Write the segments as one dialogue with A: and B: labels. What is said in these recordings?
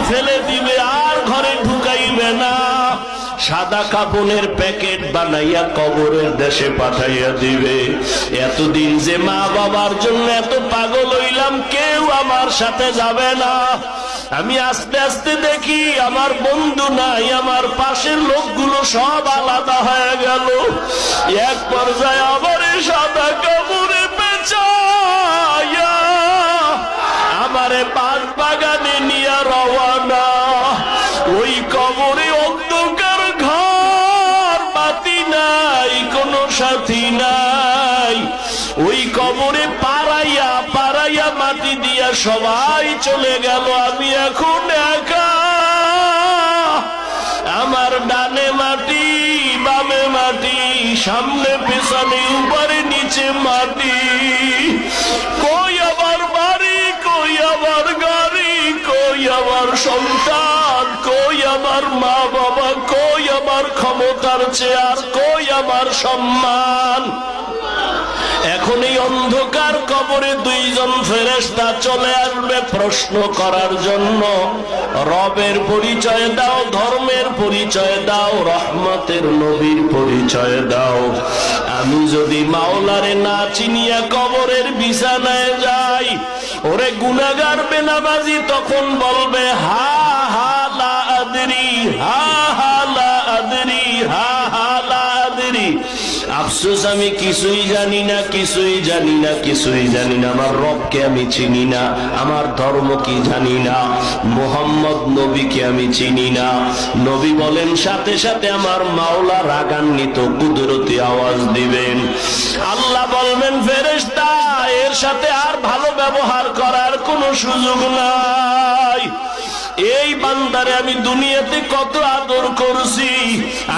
A: ফেলে দিবে, আর ঘরে ঢুকাইবে না। সাদা কাপড়ের প্যাকেট বানাইয়া কবরের দেশে পাঠাইয়া দিবে। এতদিন যে মা বাবার জন্য এত পাগল হইলাম, কেউ আমার সাথে যাবে না। আমি আস্তে আস্তে দেখি আমার বন্ধু নাই, আমার পাশের লোকগুলো সব আলাদা হয়ে গেল। এক পর্যায়ে আবার সাদা কাপড়ে পেঁচাইয়া আমারে বাগ বাগানে নিয়ে রওয়ানা। ওই কবরে অন্ধকার ঘর, বাতি নাই, কোনো সাথী নাই। ওই কবরে পাড়াইয়া পাড়াইয়া মাটি দিয়া সবাই চলে গেল, আমি এখন একা। আমার ডানে মাটি, বামে মাটি, সামনে পেছনে উপরে নিচে মাটি। কই আমার বাড়ি, কই আমার গাড়ি, কই আমার সন্তান, কই আমার মা বাবা, কই আমার ক্ষমতার চেয়ার, কই আমার সম্মান। এখন এই অন্ধকার কবরে দুইজন ফেরেশতা চলে আসবে প্রশ্ন করার জন্য। রবের পরিচয় দাও, ধর্মের পরিচয় দাও, রহমতের নবীর পরিচয় দাও। আমি যদি মাওলারে না চিনিয়া কবরের বিছানায় যাই, ওরে গুনাহগার বেনামাজি তখন বলবে হা হা লা আদরি, হা হা লা আদরি, হা হা লা আদরি। আফসোস, আমি কিছুই জানি না, কিছুই জানি না, কিছুই জানি না। আমার রবকে আমি চিনি না, আমার ধর্ম কি জানি না, মুহাম্মদ নবীকে আমি চিনি না। নবী বলেন সাথে সাথে আমার মাওলা রাগান্বিত কুদরতি আওয়াজ দিবেন। আল্লাহ বলবেন ফেরেশতা, এর সাথে আর ভালো ব্যবহার করার কোনো সুযোগ নাই। এই বান্দারে আমি দুনিয়াতে কত আদর করছি,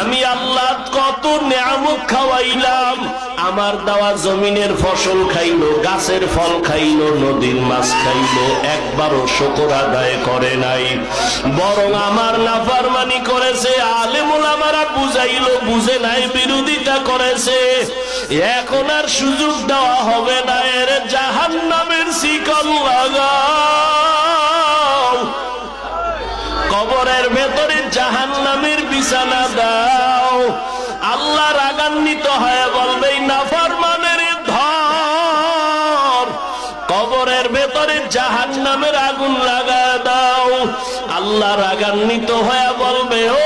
A: আমি আল্লাহ কত নিয়ামত খাওয়াইলাম। আমার দেওয়া জমিনের ফসল খাইলো, গাছের ফল খাইলো, নদীর মাছ খাইলো, একবারও শুকর আদায় করে নাই, বরং আমার নাফরমানি করেছে। আলেম ওলামারা বুঝাইলো, বুঝে নাই, বিরোধিতা করেছে। এখন আর সুযোগ দেওয়া হবে না, এর জাহান্নামের শিকল লাগাও, কবরের ভেতরে জাহান্নামের বিছানা দাও। আল্লাহ রাগান্বিত হয়ে বলবে নাফরমানের ধর, কবরের ভেতরে জাহান্নামের আগুন লাগা দাও। আল্লাহ রাগান্বিত হয়ে বলবে ও